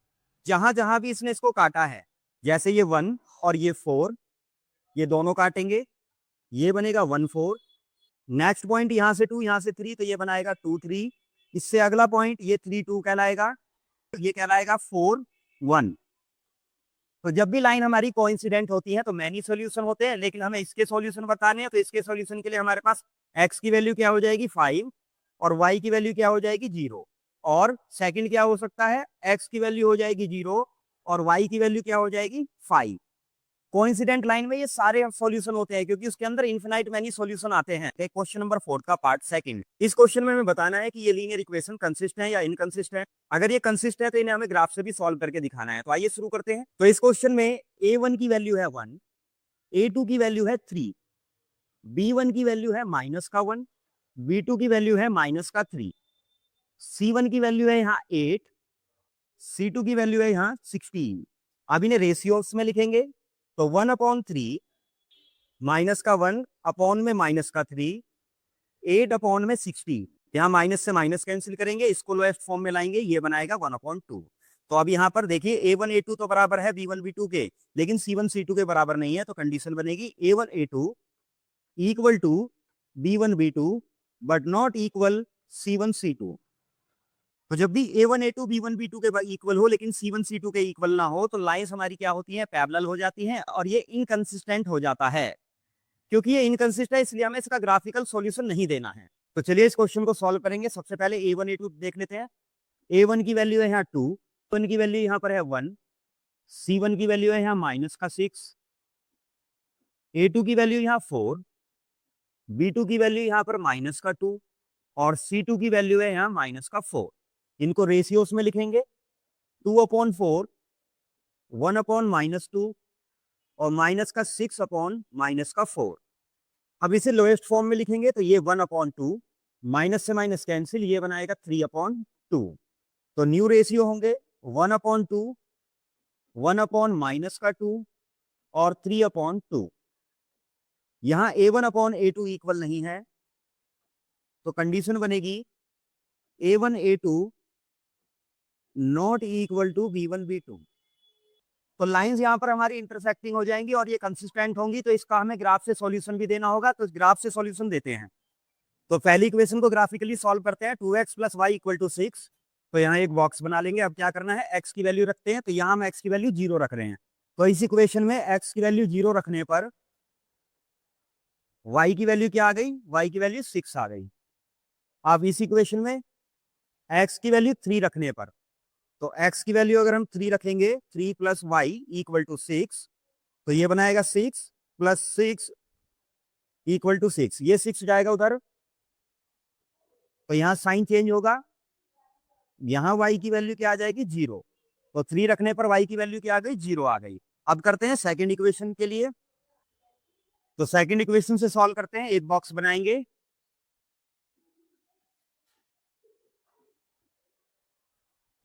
जहां जहां भी इसने इसको काटा है, जैसे ये 1 और ये 4, ये दोनों काटेंगे, ये बनेगा 1 4। नेक्स्ट पॉइंट यहां से 2, यहां से 3, तो ये बनाएगा 2 3। इससे अगला पॉइंट ये 3 2 कहलाएगा, ये कहलाएगा 4 1। तो जब भी लाइन हमारी कोइंसिडेंट होती है तो मैनी सॉल्यूशन होते हैं, लेकिन हमें इसके सॉल्यूशन बताने हैं, तो इसके सॉल्यूशन के लिए हमारे पास x की वैल्यू क्या हो जाएगी? 5 और y की वैल्यू क्या हो जाएगी? 0। और सेकंड क्या हो सकता है? x की वैल्यू हो जाएगी 0 और y की वैल्यू क्या हो जाएगी? 5। कोइंसिडेंट लाइन में ये सारे सॉल्यूशन होते हैं, क्योंकि उसके अंदर इनफिनाइट मैनी सॉल्यूशन आते हैं। क्वेश्चन नंबर 4 का पार्ट सेकंड। इस क्वेश्चन में हमें बताना है कि ये लीनियर इक्वेशन कंसिस्ट है या इनकंसिस्ट है। अगर ये कंसिस्ट है तो इन्हें हमें ग्राफ से भी सॉल्व करके दिखाना है। तो आइए शुरू करते हैं। तो इस क्वेश्चन में a1 की वैल्यू है 1, a2 की वैल्यू है 3, b1 की वैल्यू है माइनस का 1, b2 की वैल्यू है माइनस का 3, c1 की वैल्यू है यहाँ 8, c2 की वैल्यू है यहाँ 16। अब इन्हें रेशियोस में लिखेंगे, तो 1/3 माइनस का 1 अपॉन में माइनस का 3, 8 अपॉन में 60। यहाँ माइनस से माइनस कैंसिल करेंगे, इसको लोएस्ट फॉर्म में लाएंगे, ये बनाएगा 1/2। तो अब यहाँ पर देखिए a1 a2 तो बराबर है b1 b2 के, लेकिन c1 c2 के बराबर नहीं है। तो कंडीशन बनेगी a1 a2 equal to b1 b2 but not equal c1 c2। तो जब भी a1 a2 b1 b2 के इक्वल हो लेकिन c1 c2 के इक्वल ना हो, तो लाइंस हमारी क्या होती हैं? पैरेलल हो जाती हैं और ये इनकंसिस्टेंट हो जाता है। क्योंकि ये इनकंसिस्टेंट है इसलिए हमें इसका ग्राफिकल सॉल्यूशन नहीं देना है। तो चलिए इस क्वेश्चन को सॉल्व करेंगे। सबसे पहले a1 a2 देख लेते हैं। a1 की वैल्यू है यहाँ 2, a1 की वैल्यू यहाँ पर है 1, c1 की वैल्यू है यहाँ माइनस का 6, a2 की वैल्यू यहाँ 4, b2 की वैल्यू यहाँ पर माइनस का 2 और c2 की वैल्यू है यहाँ माइनस का 4। इनको रेशियोस में लिखेंगे, 2/4, 1/-2 और माइनस का 6/-4। अब इसे लोएस्ट फॉर्म में लिखेंगे, तो ये 1/2, माइनस से माइनस कैंसिल, ये बनाएगा 3/2। तो न्यू रेशियो होंगे 1/2, 1/-2 और 3/2। यहाँ a1/a2 इक्वल नहीं है, तो कंडीशन बनेगी a1 a2 not equal to b1 b2। तो लाइंस यहाँ पर हमारी इंटरसेक्टिंग हो जाएंगी और ये कंसिस्टेंट होंगी, तो इसका हमें ग्राफ से सॉल्यूशन भी देना होगा। तो ग्राफ से सॉल्यूशन देते हैं। तो पहली इक्वेशन को ग्राफिकली सॉल्व करते हैं, 2x + y = 6। तो यहाँ एक बॉक्स बना लेंगे। अब क्या करना है? x की वैल्यू रखते हैं, तो यहाँ हम x की वैल्यू 0 रख रहे हैं। तो इस इक्वेशन में x की वैल्यू 0 रखने पर y की वैल्यू क्या आ गई? y की वैल्यू 6 आ गई। अब इस इक्वेशन में x की वैल्यू 3 रखने पर, तो x की वैल्यू अगर हम 3 रखेंगे, 3 + y = 6, तो ये बनाएगा 6 + 6 = 6। ये 6 जाएगा उधर, तो यहाँ साइन चेंज होगा, यहाँ y की वैल्यू क्या आ जाएगी? 0। तो 3 रखने पर y की वैल्यू क्या आ गई? 0 आ गई। अब करते हैं सेकंड इक्वेशन के लिए। तो सेकंड इक्वेशन से सॉल्व करते हैं, एक बॉक्स बनाएंगे।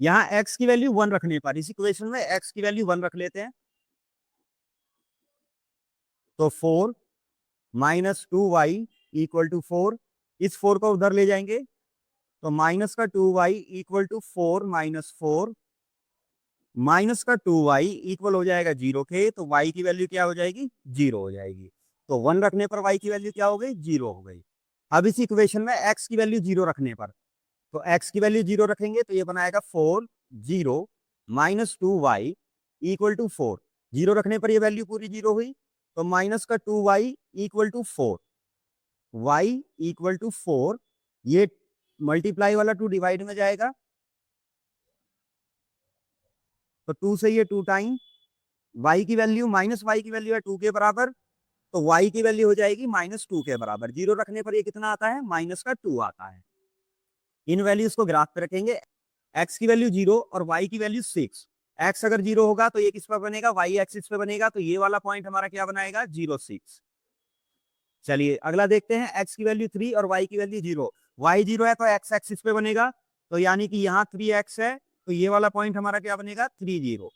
यहाँ x की वैल्यू 1 रखने पर, इस इक्वेशन में x की वैल्यू 1 रख लेते हैं, तो 4 - 2y = 4। इस 4 को उधर ले जाएंगे, तो माइनस का 2y = 4 - 4, माइनस का 2y इक्वल हो जाएगा 0 के, तो y की वैल्यू क्या हो जाएगी? 0 हो जाएगी। तो 1 रखने पर y की वैल्यू क्या हो गई? 0 हो गई। अब इस इक्वेशन में x की वैल्यू 0 रखने पर, तो x की वैल्यू 0 रखेंगे, तो ये बनाएगा 4 0 - 2y = 4। 0 रखने पर ये वैल्यू पूरी 0 हुई, तो माइनस का 2y = 4, y = 4। ये मल्टीप्लाई वाला 2 डिवाइड में जाएगा, तो 2 से ये 2 टाइम y की वैल्यू माइनस y की वैल्यू है 2 के बराबर, तो y की वैल्यू हो जाएगी -2 के बराबर। जीरो रखने पर ये कितना आता है, -2 आता है। इन वैल्यूज को ग्राफ पे रखेंगे, x की वैल्यू 0 और y की वैल्यू 6। x अगर 0 होगा तो ये किस पर बनेगा, y एक्सिस पे बनेगा, तो ये वाला पॉइंट हमारा क्या बनाएगा, 0 6। चलिए अगला देखते हैं, x की वैल्यू 3 और y की वैल्यू 0। y 0 है तो x एक्सिस पे बनेगा, तो यानी कि यहाँ 3x है, तो ये वाला पॉइंट हमारा क्या बनेगा, 3 0।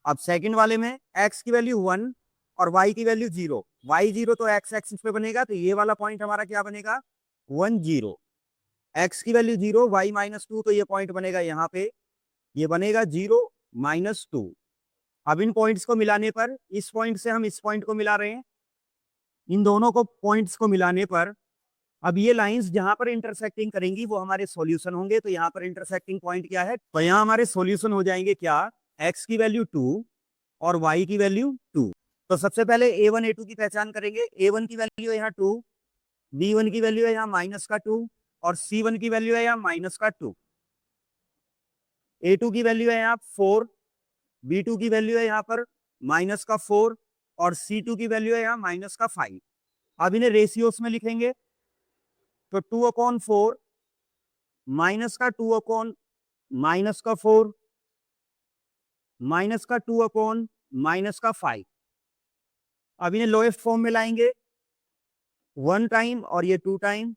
अब सेकंड वाले में x की वैल्यू 1 और y की वैल्यू 0, y 0 तो x एक्सिस पे बनेगा, तो ये वाला पॉइंट हमारा क्या बनेगा, 1 0। x की वैल्यू 0, y -2, तो ये पॉइंट बनेगा यहाँ पे, ये बनेगा 0 -2। अब इन पॉइंट्स को मिलाने पर, इस पॉइंट से हम इस पॉइंट को मिला रहे हैं, इन दोनों को पॉइंट्स को मिलाने पर अब ये लाइंस जहां पर इंटरसेक्टिंग करेंगी वो हमारे सॉल्यूशन होंगे। तो यहाँ पर इंटरसेक्टिंग पॉइंट क्या है, तो यहाँ हमारे सॉल्यूशन हो जाएंगे क्या, x की वैल्यू 2 और y की वैल्यू 2। तो सबसे पहले a1 a2 की पहचान करेंगे। a1 की वैल्यू है यहाँ 2, b1 की वैल्यू है यहाँ -2 और c1 की वैल्यू है यहाँ -2। a2 की वैल्यू है यहाँ 4, b2 की वैल्यू है यहाँ पर -4 और c2 की वैल्यू है यहाँ -5। अब इन्हें रेशियोस में लिखेंगे, तो 2/4 -2/4 -2/5। अब इन्हें लोएस्ट फॉर्म में लाएंगे, 1 टाइम और ये 2 टाइम,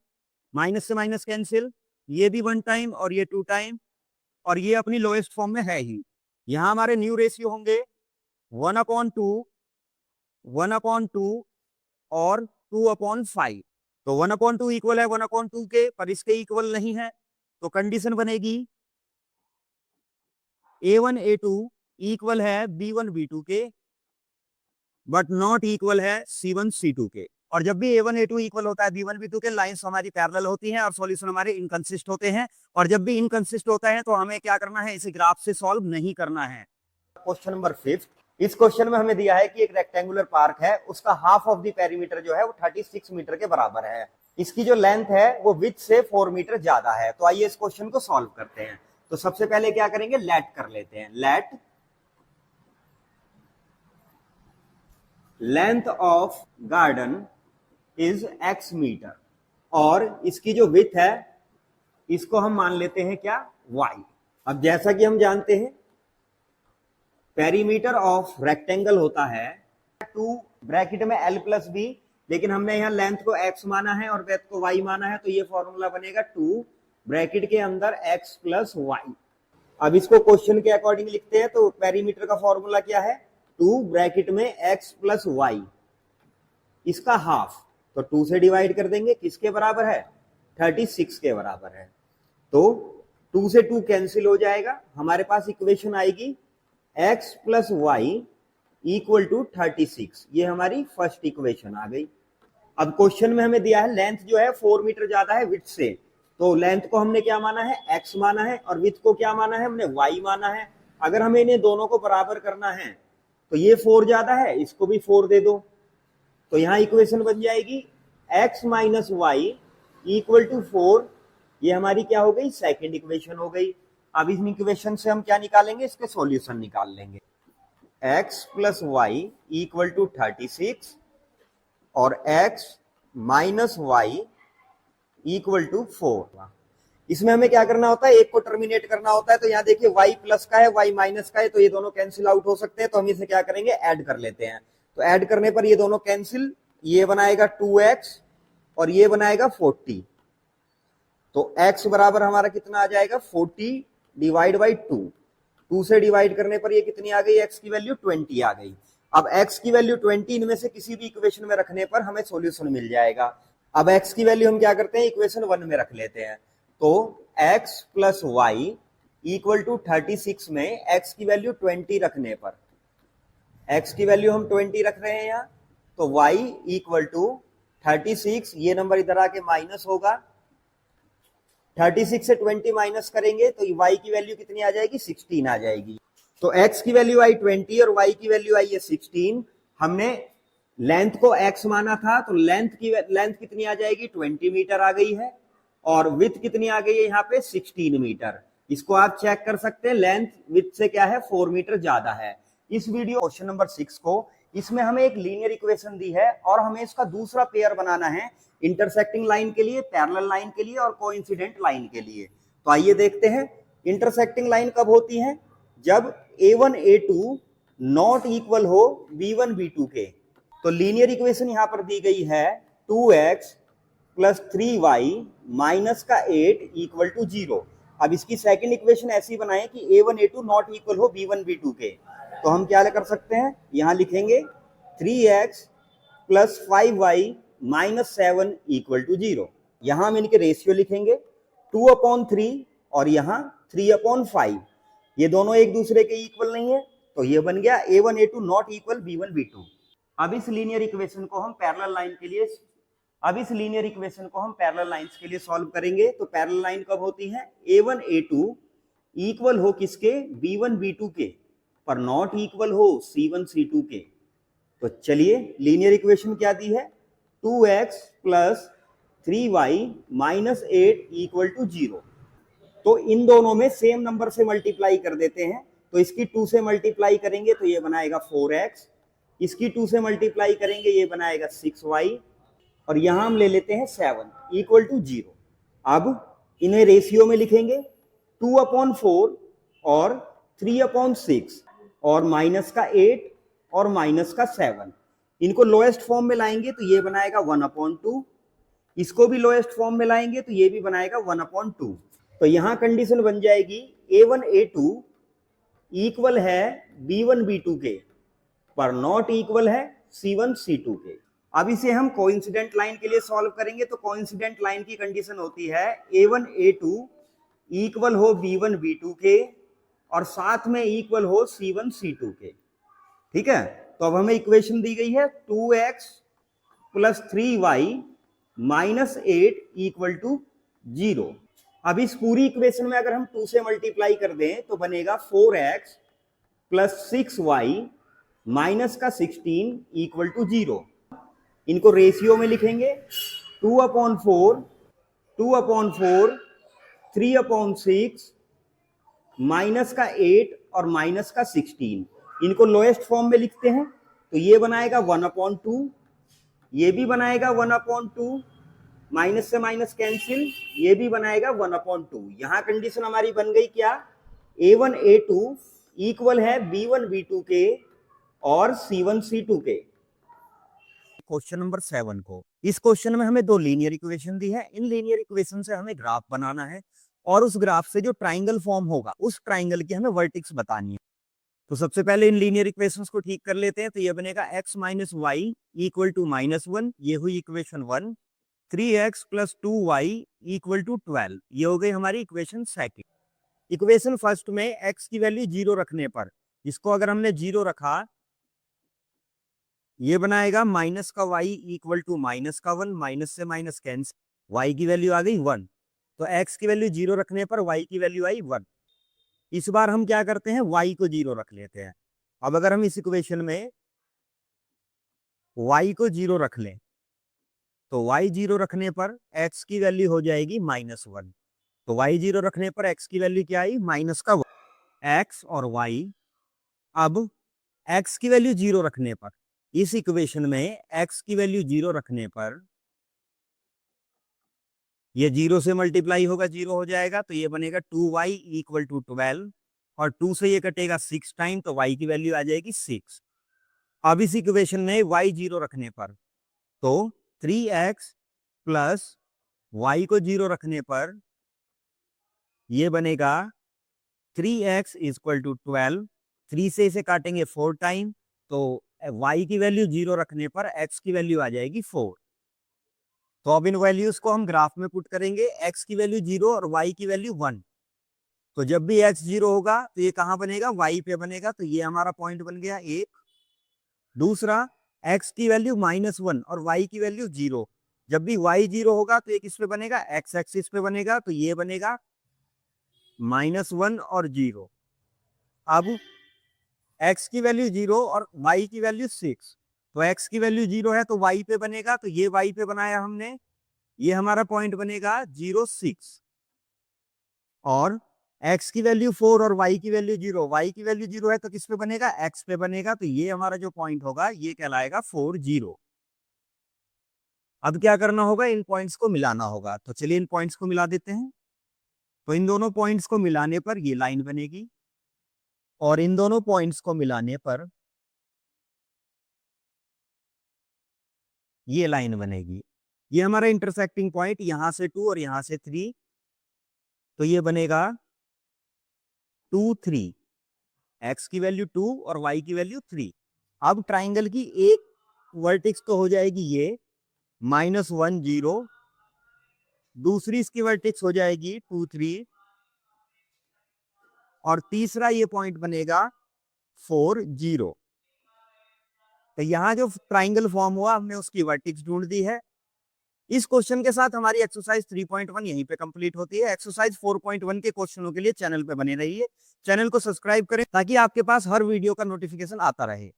माइनस से माइनस कैंसिल, ये भी 1 टाइम और ये 2 टाइम, और ये अपनी लोएस्ट फॉर्म में है ही। यहां हमारे न्यू रेशियो होंगे 1/2 और 2/5। तो 1/2 इक्वल है 1/2 के, पर इसके इक्वल नहीं है, तो कंडीशन बनेगी a1 a2 इक्वल है b1 b2 के, बट नॉट इक्वल है c1 c2 के। और जब भी a1 a2 इक्वल होता है b1 b2 के, लाइंस हमारी पैरेलल होती हैं और सॉल्यूशन हमारे इनकंसिस्ट होते हैं। और जब भी इनकंसिस्ट होता है तो हमें क्या करना है, इसे ग्राफ से सॉल्व नहीं करना है। क्वेश्चन नंबर 5, इस क्वेश्चन में हमें दिया है कि एक रेक्टेंगुलर पार्क है, उसका हाफ ऑफ द पेरीमीटर जो है वो 36 मीटर के बराबर है। इसकी जो लेंथ है वो विड्थ से 4 मीटर ज्यादा है। तो आइए इस क्वेश्चन को सॉल्व करते हैं। तो सबसे पहले क्या करेंगे, लेट कर लेते हैं। Let length of garden is x metre, और इसकी जो विड्थ है इसको हम मान लेते हैं क्या, y। अब जैसा कि हम जानते हैं पेरीमीटर ऑफ रेक्टेंगल होता है 2 ब्रैकेट में l प्लस b, लेकिन हमने यहाँ लेंथ को x माना है और विड्थ को y माना है, तो ये फॉर्मूला बनेगा 2 ब्रैकेट के अंदर x प्लस y। अब इसको क्वेश्चन के अकॉर्डिंग लिखते हैं, तो पेरीमीटर का फॉर्मूला क्या है, 2 ब्रैकेट में x प्लस y, इसका हाफ, तो 2 से डिवाइड कर देंगे, किसके बराबर है, 36 के बराबर है। तो 2 से 2 कैंसिल हो जाएगा, हमारे पास इक्वेशन आएगी x plus y equal to 36। ये हमारी फर्स्ट इक्वेशन आ गई। अब क्वेश्चन में हमें दिया है लेंथ जो है 4 मीटर ज्यादा है विड्थ से, तो लेंथ को हमने क्या माना है, x माना है, और विड्थ को क्या माना है, हमने y माना है। अगर हमें इन्हें दोनों को बराबर करना है तो ये 4 ज्यादा है, इसको भी 4 दे दो, तो यहां इक्वेशन बन जाएगी x minus y equal to 4। ये हमारी क्या हो गई, सेकेंड इक्वेशन हो गई। अब इस इक्वेशन से हम क्या निकालेंगे, इसके सॉल्यूशन निकाल लेंगे। x plus y equal to 36 और x minus y equal to 4। इसमें हमें क्या करना होता है, एक को टर्मिनेट करना होता है। तो यहाँ देखिए y प्लस का है, y माइनस का है, तो ये दोनों कैंसिल आउट हो सकते हैं। तो हम इसे क्या करेंगे, ऐड कर लेते हैं। तो ऐड करने पर ये दोनों कैंसिल, ये बनाएगा 2x और ये बनाएगा 40। तो x बराबर हमारा कितना आ जाएगा, 40 डिवाइड बाई 2। 2 से डिवाइड करने पर ये कितनी आ गई, x की वैल्यू 20 आ गई। अब x की वैल्यू 20 इनमें से किसी भी इक्वेशन में रखने पर हमें सॉल्यूशन मिल जाएगा। अब x की वैल्यू हम क्या करते हैं, इक्वेशन 1 में रख लेते हैं। तो x plus y equal to 36 में x की वैल्यू 20 रखने पर, x की वैल्यू हम 20 रख रहे हैं यहाँ, तो y इक्वल टू 36, ये नंबर इधर आके माइनस होगा, 36 से 20 माइनस करेंगे तो y की वैल्यू कितनी आ जाएगी, 16 आ जाएगी। तो x की वैल्यू आई 20 और y की वैल्यू आई है 16। हमने लेंथ को x माना था, तो लेंथ कितनी आ जाएगी, 20 मीटर आ गई है, और विड्थ कितनी आ गई है यहाँ पे, 16 मीटर। इसको आप चेक कर सकते हैं, लेंथ विड्थ से क्या है 4 मीटर ज्यादा है। इस वीडियो क्वेश्चन नंबर 6 को, इसमें हमें एक लीनियर इक्वेशन दी है और हमें इसका दूसरा पेयर बनाना है इंटरसेक्टिंग लाइन के लिए, पैरेलल लाइन के लिए और कोइंसिडेंट लाइन के लिए। तो आइए देखते हैं इंटरसेक्टिंग लाइन कब होती है, जब a1 a2 नॉट इक्वल हो b1 b2 के। तो लीनियर इक्वेशन यहां पर दी गई है 2x प्लस 3y माइनस का 8 इक्वल टू 0। अब इसकी सेकंड इक्वेशन ऐसी बनाएं कि a1 a2 नॉट इक्वल हो b1 b2 के। तो हम क्या कर सकते हैं, यहां लिखेंगे 3x plus 5y minus 7 equal to 0। यहां हम इनके रेशियो लिखेंगे 2/3 और यहां 3/5। ये दोनों एक दूसरे के इक्वल नहीं है, तो ये बन गया a1 a2 not equal b1 b2। अब इस लीनियर इक्वेशन को हम पैरेलल लाइन के लिए लाइंस के लिए सॉल्व करेंगे। तो पैरेलल लाइन कब होती है, a1 a2 इक्वल हो किसके, b1 b2 के, पर नॉट इक्वल हो c1 c2 के। तो चलिए लीनियर इक्वेशन क्या दी है, 2x plus 3y minus 8 equal to 0। तो इन दोनों में सेम नंबर से मल्टीप्लाई कर देते हैं। तो इसकी 2 से मल्टीप्लाई करेंगे तो ये बनाएगा 4x, इसकी 2 से मल्टीप्लाई करेंगे ये बनाएगा 6y, और यहां हम ले लेते हैं 7 इक्वल टू 0। अब इन्हें रेशियो में लिखेंगे 2/4 और 3/6 और माइनस का 8 और माइनस का 7। इनको लोएस्ट फॉर्म में लाएंगे तो ये बनाएगा 1/2, इसको भी लोएस्ट फॉर्म में लाएंगे तो ये भी बनाएगा 1/2। तो यहां कंडीशन बन जाएगी a1 a2 इक्वल है b1 b2 के, पर नॉट इक्वल है c1 c2 के। अब इसे हम कोइंसिडेंट लाइन के लिए सॉल्व करेंगे। तो कोइंसिडेंट लाइन की कंडीशन होती है a1 a2 इक्वल हो b1 b2 के और साथ में इक्वल हो c1 c2 के। ठीक है, तो अब हमें इक्वेशन दी गई है 2x plus 3y minus 8 equal to 0। अब इस पूरी इक्वेशन में अगर हम 2 से मल्टीप्लाई कर दें तो बनेगा 4x प्लस 6y माइनस का 16 इक्वल टू 0। इनको रेशियो में लिखेंगे 2/4, 3/6 माइनस का 8 और माइनस का 16। इनको लोएस्ट फॉर्म में लिखते हैं तो ये बनाएगा 1/2, ये भी बनाएगा 1/2, माइनस से माइनस कैंसिल, ये भी बनाएगा 1/2। यहां कंडीशन हमारी बन गई क्या, a1 a2 इक्वल है b1 b2 के और c1 c2 के। क्वेश्चन नंबर 7 को, इस क्वेश्चन में हमें 2 लीनियर इक्वेशन दी है। इन लीनियर इक्वेशन से हमें ग्राफ बनाना है और उस ग्राफ से जो ट्राइंगल फॉर्म होगा उस ट्राइंगल की हमें वर्टेक्स बतानी है। तो सबसे पहले इन लीनियर इक्वेशंस को ठीक कर लेते हैं। तो ये बनेगा x minus y equal to -1, ये हुई equation 1। 3x plus 2y equal to 12, ये हो गई हमारी इक्वेशन सेकंड। इक्वेशन फर्स्ट में x की वैल्यू 0 रखने पर, इसको अगर हमने 0 रखा, ये बनाएगा माइनस का y इक्वल टू माइनस का 1, माइनस से माइनस कैंसिल, y की वैल्यू आ गई 1। तो x की वैल्यू 0 रखने पर y की वैल्यू आई 1। इस बार हम क्या करते हैं, y को 0 रख लेते हैं। अब अगर हम इस इक्वेशन में y को 0 रख लें तो y 0 रखने पर x की वैल्यू हो जाएगी -1। तो y 0 रखने पर x की वैल्यू क्या आई, माइनस का 1। x और y, अब x की वैल्यू 0 रखने पर, इस इक्वेशन में x की वैल्यू 0 रखने पर ये 0 से मल्टीप्लाई होगा, 0 हो जाएगा, तो ये बनेगा 2y इक्वल टू 12 और 2 से ये कटेगा 6 टाइम, तो y की वैल्यू आ जाएगी 6। अब इस इक्वेशन में y 0 रखने पर, तो 3x प्लस y को 0 रखने पर ये बनेगा 3x इक्वल टू 12। 3 से इसे काटेंगे 4 टाइम, तो y की वैल्यू 0 रखने पर x की वैल्यू आ जाएगी 4। तो अब इन वैल्यूज को हम ग्राफ में पुट करेंगे, x की वैल्यू 0 और y की वैल्यू 1। तो जब भी x 0 होगा तो ये कहां बनेगा, y पे बनेगा, तो ये हमारा पॉइंट बन गया एक। दूसरा, x की वैल्यू -1 और y की वैल्यू 0, जब भी y 0 होगा तो ये किस पे बनेगा, x एक्सिस पे बनेगा, तो ये बनेगा -1 और 0। अब x की वैल्यू 0 और y की वैल्यू 6, तो x की वैल्यू 0 है तो y पे बनेगा, तो ये y पे बनाया हमने, ये हमारा पॉइंट बनेगा 0 6। और x की वैल्यू 4 और y की वैल्यू 0, y की वैल्यू 0 है तो किस पे बनेगा, x पे बनेगा, तो ये हमारा जो पॉइंट होगा ये कहलाएगा 4 0। अब क्या करना होगा, इन पॉइंट्स को मिलाना होगा, तो चलिए इन पॉइंट्स को मिला देते हैं। तो इन दोनों पॉइंट्स को मिलाने पर ये लाइन बनेगी और इन दोनों पॉइंट्स को मिलाने पर ये लाइन बनेगी। ये हमारा इंटरसेक्टिंग पॉइंट यहां से 2 और यहां से 3, तो ये बनेगा 2 3, x की वैल्यू 2 और y की वैल्यू 3। अब ट्राइंगल की एक वर्टेक्स तो हो जाएगी ये -1 0, दूसरी इसकी वर्टेक्स हो जाएगी 2 3 और तीसरा ये पॉइंट बनेगा 4 0। तो यहाँ जो ट्राइंगल फॉर्म हुआ हमने उसकी वर्टेक्स ढूंढ दी है। इस क्वेश्चन के साथ हमारी एक्सरसाइज 3.1 यहीं पे कंप्लीट होती है। एक्सरसाइज 4.1 के क्वेश्चनों के लिए चैनल पे बने रहिए, चैनल को सब्सक्राइब करें ताकि आपके पास हर वीडियो का नोटिफिकेशन आता रहे।